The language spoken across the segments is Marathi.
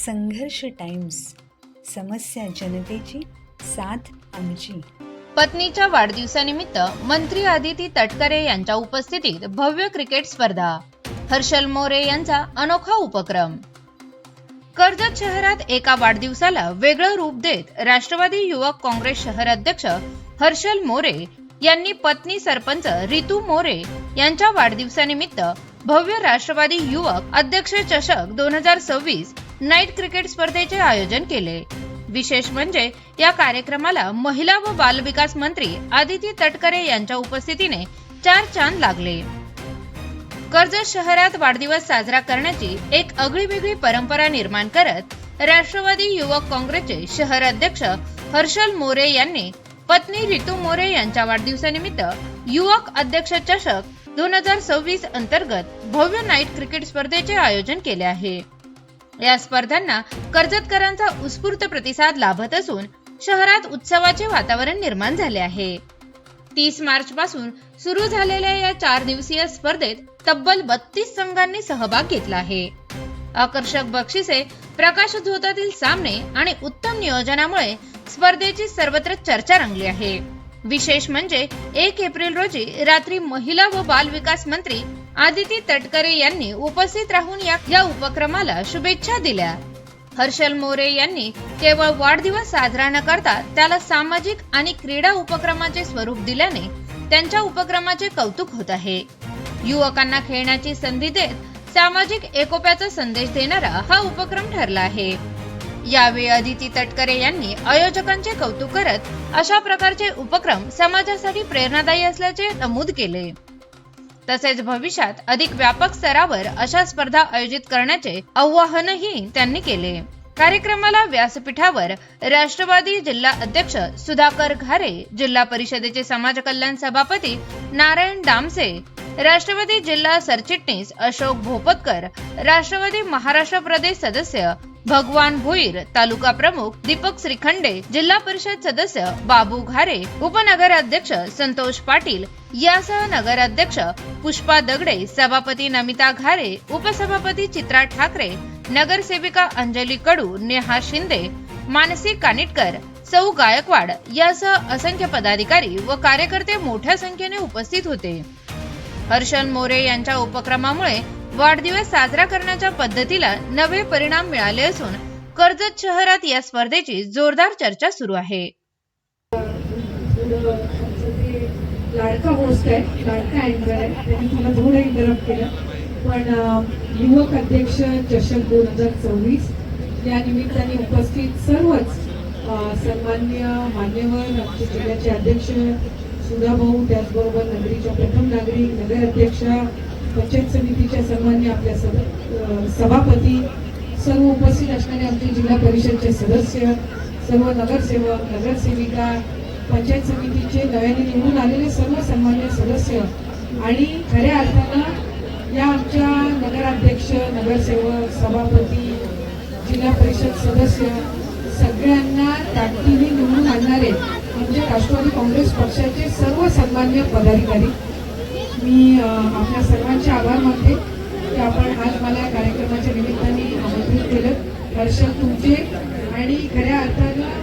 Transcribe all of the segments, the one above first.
संघर्ष टाइम्स, समस्या जनतेची, साथ आमची. पत्नीच्या वाढदिवसानिमित्त मंत्री आदिती तटकरे यांच्या उपस्थितीत भव्य क्रिकेट स्पर्धा. हर्षल मोरे यांचा अनोखा उपक्रम. कर्जत शहरात एका वाढदिवसाला वेगळं रूप देत राष्ट्रवादी युवक काँग्रेस शहर अध्यक्ष हर्षल मोरे यांनी पत्नी सरपंच रितू मोरे यांच्या वाढदिवसानिमित्त भव्य राष्ट्रवादी युवक अध्यक्ष चषक 2026 नाईट क्रिकेट स्पर्धेचे आयोजन केले. विशेष म्हणजे या कार्यक्रमाला महिला व बालविकास मंत्री आदिती तटकरे यांच्या उपस्थितीने 4 चांद लागले. कर्जत शहरात वाढदिवस साजरा करण्याची एक आगळीवेगळी परंपरा निर्माण करत राष्ट्रवादी युवक काँग्रेसचे शहर अध्यक्ष हर्षल मोरे यांनी पत्नी रितू मोरे यांच्या वाढदिवसानिमित्त युवक अध्यक्ष चषक 2026 अंतर्गत भव्य नाईट क्रिकेट स्पर्धेचे आयोजन केले आहे. या स्पर्धांना कर्जतकरांचा उत्स्फूर्त प्रतिसाद लाभत असून शहरात उत्सवाचे वातावरण निर्माण झाले आहे. 30 मार्च पासून सुरू झालेल्या या 4 दिवसीय स्पर्धेत तब्बल 32 संघांनी सहभाग घेतला आहे. आकर्षक बक्षिसे, प्रकाशझोतातील सामने आणि उत्तम नियोजनामुळे स्पर्धेची सर्वत्र चर्चा रंगली आहे. विशेष म्हणजे 1 एप्रिल रोजी रात्री महिला व बाल विकास मंत्री आदिती तटकरे यांनी उपस्थित राहून या उपक्रमाला शुभेच्छा दिल्या. हर्षल मोरे यांनी केवळ वाढदिवस साजरा न करता त्याला सामाजिक आणि क्रीडा उपक्रमाचे स्वरूप दिल्याने त्यांच्या उपक्रमाचे कौतुक होत आहे. युवकांना खेळण्याची संधी देत सामाजिक एकोप्याचा संदेश देणारा हा उपक्रम ठरला आहे. यावेळी आदिती तटकरे यांनी आयोजकांचे कौतुक करत अशा प्रकारचे उपक्रम समाजासाठी प्रेरणादायी असल्याचे नमूद केले. तसेच भविष्यात अधिक व्यापक स्तरावर अशा स्पर्धा आयोजित करण्याचे आवाहनही त्यांनी केले. कार्यक्रमाला व्यासपीठावर राष्ट्रवादी जिल्हा अध्यक्ष सुधाकर घारे, जिल्हा परिषदेचे समाज कल्याण सभापती नारायण दामसे, राष्ट्रवादी जिल्हा सरचिटणीस अशोक भोपतकर, राष्ट्रवादी महाराष्ट्र प्रदेश सदस्य भगवान भोईर, तालुका प्रमुख दीपक श्रीखंडे, जिल्हा परिषद सदस्य बाबू घारे, उपनगराध्यक्ष संतोष पाटील यासह नगराध्यक्ष पुष्पा दगडे, सभापती नमिता घारे, उपसभापती चित्रा ठाकरे, नगरसेविका अंजली कडू, नेहा शिंदे, मानसी कानिटकर, सौ गायकवाड यासह असंख्य पदाधिकारी व कार्यकर्ते मोठ्या संख्येने उपस्थित होते. हर्षल मोरे यांच्या उपक्रमामुळे वाढदिवस साजरा करण्याच्या पद्धतीला नवे परिणाम मिळाले असून कर्जत शहरात या स्पर्धेची जोरदार चर्चा सुरू आहे. लाडका होस्ट आहे, लाडका अँकर आहे, त्यांनी मला थोडं इंटरप्ट केलं. पण युवक अध्यक्ष चषक 2026 या निमित्ताने उपस्थित सर्वच सन्मान्य मान्यवर आमचे जिल्ह्याचे अध्यक्ष सुधाभाऊ, त्याचबरोबर नगरीच्या प्रथम नागरिक, नगराध्यक्ष, पंचायत समितीच्या सन्मान्य आपल्या सभापती, सर्व उपस्थित असणारे आमचे जिल्हा परिषदचे सदस्य, सर्व नगरसेवक, नगरसेविका, पंचायत समितीचे नव्याने निवडून आलेले सर्व सन्मान्य सदस्य आणि खऱ्या अर्थानं या आमच्या नगराध्यक्ष, नगरसेवक, सभापती, जिल्हा परिषद सदस्य सगळ्यांना ताकदीने निवडून आणणारे म्हणजे राष्ट्रवादी काँग्रेस पक्षाचे सर्व सन्मान्य पदाधिकारी, मी आपल्या सर्वांचे आभार मानते की आपण आज मला या कार्यक्रमाच्या निमित्ताने आमंत्रित केलं. हर्षल तुमचे आणि खऱ्या अर्थानं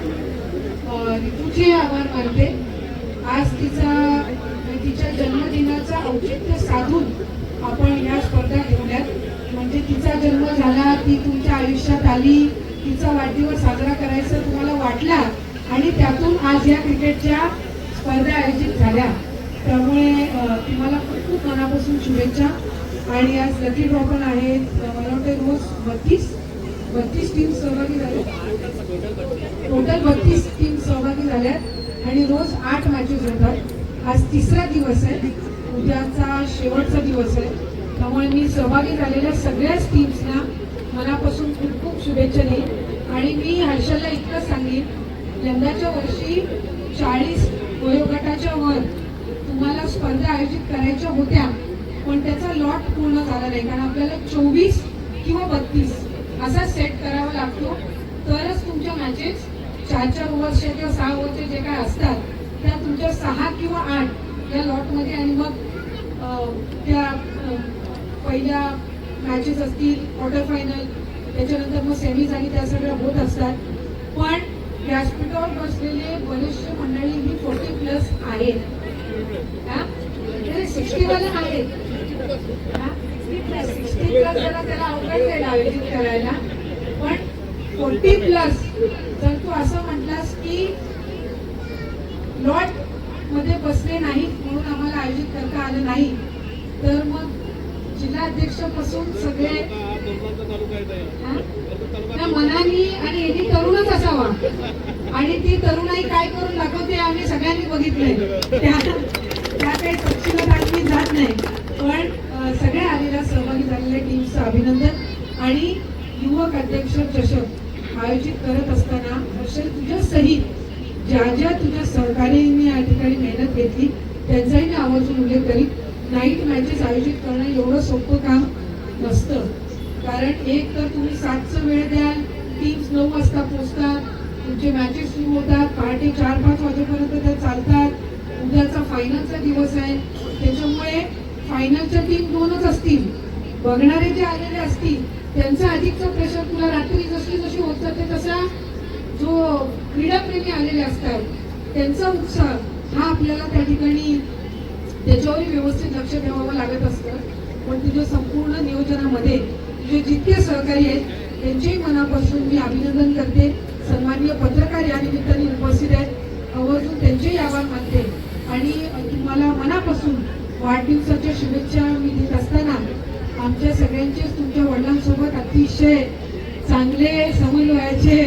ऋतूचे आभार मानते. आज तिच्या जन्मदिनाचा औचित्य साधून आपण या स्पर्धा घेतल्यात. म्हणजे तिचा जन्म झाला, ती तुमच्या आयुष्यात आली, तिचा वाढदिवस साजरा करायचा तुम्हाला वाटला आणि त्यातून आज या क्रिकेटच्या स्पर्धा आयोजित झाल्या. त्यामुळे तुम्हाला खूप खूप मनापासून शुभेच्छा. आणि आज लकी ड्रॉ पण आहे. मला वाटतं रोज 32 टीम सहभागी झाल्या, टोटल 32 टीम सहभागी झाल्यात आणि रोज 8 मॅचेस होतात. आज 3रा दिवस आहे, उद्याचा शेवटचा दिवस आहे. त्यामुळे मी सहभागी झालेल्या सगळ्याच टीम्सना मनापासून खूप खूप शुभेच्छा देईन. आणि मी हर्षलला इतकं सांगेन, यंदाच्या वर्षी 40 वयोगटाच्या वर तुम्हाला स्पर्धा आयोजित करायच्या होत्या, पण त्याचा लॉट पूर्ण झाला नाही. कारण आपल्याला 24 किंवा 32 असा सेट करावा लागतो, तरच तुमच्या मॅचेस 4 ओव्हरच्या किंवा 6 ओव्हरचे जे काय असतात त्या तुमच्या 6 किंवा 8 या लॉटमध्ये आणि मग त्या पहिल्या मॅचेस असतील, क्वार्टर फायनल, त्याच्यानंतर मग सेमीज आणि त्या सगळ्या होत असतात. पण व्यासपीठावर बसलेले बरेचसे मंडळी ही 40+ आहेत, 60 वाले आहेत, 60+ त्याला अवघड जाईल आयोजित करायला. पण 40+ जर तू असं म्हटलास की लॉट मध्ये बसले नाहीत म्हणून आम्हाला आयोजित करता आलं नाही, तर मग जिल्हाध्यक्षापासून सगळे मनानी आणि यांनी तरुणच असावा. आणि ती तरुणाई काय करून दाखवते आम्ही सगळ्यांनी बघितलंय, त्या काही तपशिलात आम्ही जात नाही. पण सगळ्या आलेल्या सहभागी झालेल्या टीमचं अभिनंदन. आणि युवक अध्यक्ष चषक आयोजित करत असताना हर्षल तुझ्या सहित ज्या ज्या तुझ्या सहकार्याने या ठिकाणी मेहनत घेतली त्यांचाही मी आवर्जून उल्लेख करीन. नाईट मॅचेस आयोजित करणं एवढं सोपं काम नसतं. कारण एक तर तुम्ही 7चा वेळ द्याल, टीम्स 9 वाजता पोहोचतात, तुमचे मॅचेस सुरू होतात, पहाटे 4-5 वाजेपर्यंत त्या चालतात. उद्याचा फायनलचा दिवस आहे, त्याच्यामुळे फायनलच्या टीम 2च असतील. बघणारे जे आलेले असतील त्यांचा अधिकचा प्रेशर तुला रात्री जशी जशी होत जाते तसा जो क्रीडाप्रेमी आलेले असतात त्यांचा उत्साह हा आपल्याला त्या ठिकाणी त्याच्यावरही व्यवस्थित लक्ष ठेवावं लागत असतं. पण तुझ्या संपूर्ण नियोजनामध्ये तुझे जितके सहकारी आहेत त्यांच्याही मनापासून मी अभिनंदन करते. सन्माननीय पत्रकार या निमित्ताने उपस्थित आहेत, आवर्जून त्यांचेही आभार मानते. आणि तुम्हाला मनापासून वाढदिवसाच्या शुभेच्छा मी देत असताना आमच्या सगळ्यांचेच तुमच्या वडिलांसोबत अतिशय चांगले समन्वयाचे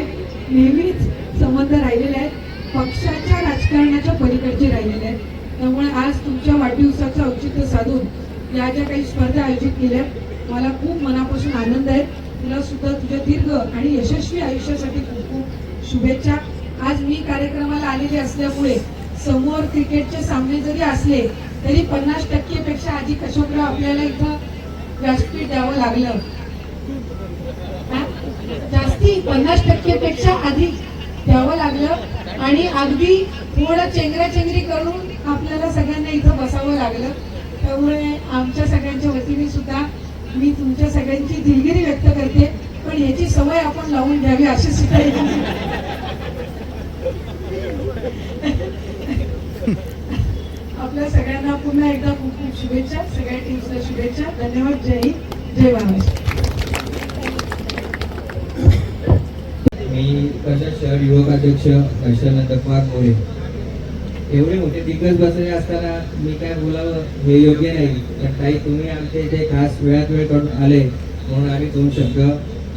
नेहमीच संबंध राहिलेले आहेत, पक्षाच्या राजकारणाच्या पलीकडचे राहिलेले आहेत. त्यामुळे आज तुमच्या वाढदिवसाचं औचित्य साधून या ज्या काही स्पर्धा आयोजित केल्या मला खूप मनापासून आनंद आहे. तुला सुद्धा तुझ्या दीर्घ आणि यशस्वी आयुष्यासाठी खूप खूप शुभेच्छा. आज मी कार्यक्रमाला आलेले असल्यामुळे समोर क्रिकेटचे सामने जरी असले तरी 50% पेक्षा अधिक अशोकराव आपल्याला इथं व्यासपीठ द्यावं लागलं. जास्ती 50% पेक्षा अधिक द्यावं लागलं आणि अगदी थोडं चेंगराचेंगरी करून आपल्याला सगळ्यांना इथं बसावं लागलं. त्यामुळे आमच्या सगळ्यांच्या वतीने सुद्धा मी तुमच्या सगळ्यांची दिलगिरी व्यक्त करते. पण याची सवय आपण लावून घ्यावी अशी सुद्धा आपल्या सगळ्यांना पुन्हा एकदा खूप खूप शुभेच्छा. सगळ्या टीम्सला शुभेच्छा. धन्यवाद. जय हिंद, जय महाराष्ट्र. मी कर्जत शहर युवक अध्यक्ष हर्षल नंदकुमार मोरे. एवढे मोठे दिग्गज बसले असताना मी काय बोलावं हे योग्य नाही. पण काही तुम्ही आमच्या इथे खास वेळात वेळ काढून आले म्हणून आम्ही 2 शब्द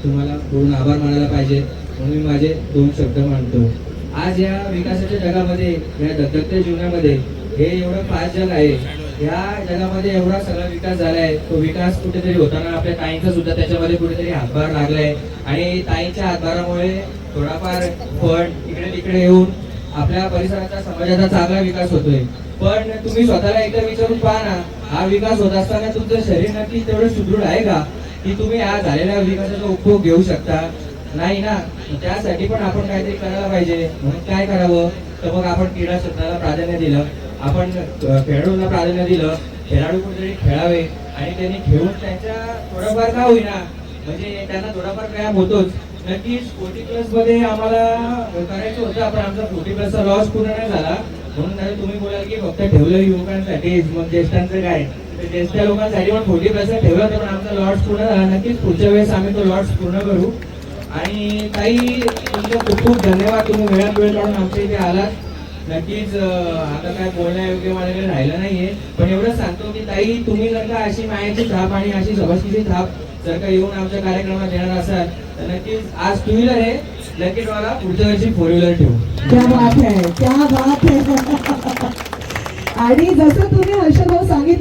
तुम्हाला पूर्ण आभार मानायला पाहिजे म्हणून मी माझे 2 शब्द मानतो. आज या विकासाच्या जगामध्ये, या धगधगत्या जीवनामध्ये हे एवढं फास्ट जग आहे, या जगामध्ये एवढा सगळा विकास झालाय. तो विकास कुठेतरी होताना आपल्या ताईंचा सुद्धा त्याच्यामध्ये कुठेतरी हातभार लागलाय आणि ताईंच्या हातभारामुळे थोडाफार फंड इकडे तिकडे येऊन आपल्या परिसराचा, समाजाचा चांगला विकास होतोय. पण तुम्ही स्वतःला एकदा विचारून पहा ना, हा विकास होत असताना तुमचं शरीर नक्की तेवढं सुदृढ आहे का की तुम्ही हा झालेल्या विकासाचा उपभोग घेऊ शकता? नाही ना. त्यासाठी पण आपण काहीतरी करायला पाहिजे. म्हणून काय करावं तर मग आपण क्रीडा क्षेत्राला प्राधान्य दिलं, आपण खेळाडूंना प्राधान्य दिलं. खेळाडू कुठेतरी खेळावे आणि त्यांनी खेळून त्यांच्या थोडंफार का होईना म्हणजे त्यांना थोडाफार व्यायाम होतोच. नक्कीच 40+ मध्ये आम्हाला करायचं होतं, पण आमचा 40+चा लॉस पूर्ण नाही झाला. म्हणून तुम्ही बोलाल की फक्त ठेवलं युवकांसाठी, मग ज्येष्ठांचं काय, ज्येष्ठ लोकांसाठी पण 40+ ठेवलं तर पण आमचा लॉट्स पूर्ण झाला. नक्कीच पुढच्या वेळेस आम्ही तो लॉट्स पूर्ण करू. आणि ताई तुमचं खूप खूप धन्यवाद, तुम्ही वेळात वेळ काढून आमच्या इथे आलात. नक्कीच आता काय बोलण्यायोग्य माझ्याकडे राहिलं नाहीये, पण एवढंच सांगतो की ताई तुम्ही जर का अशी मायाची थाप आणि अशी सभासकीची थाप जर का येऊन आमच्या कार्यक्रमात देणार असाल तर नक्कीच आज 2 व्हीलर आहे, लकी ड्रॉला पुढच्या वर्षी 4 व्हीलर ठेवू. क्या बात है, क्या बात है. आणि जसं तुम्ही हर्षल भाऊ सांगितलं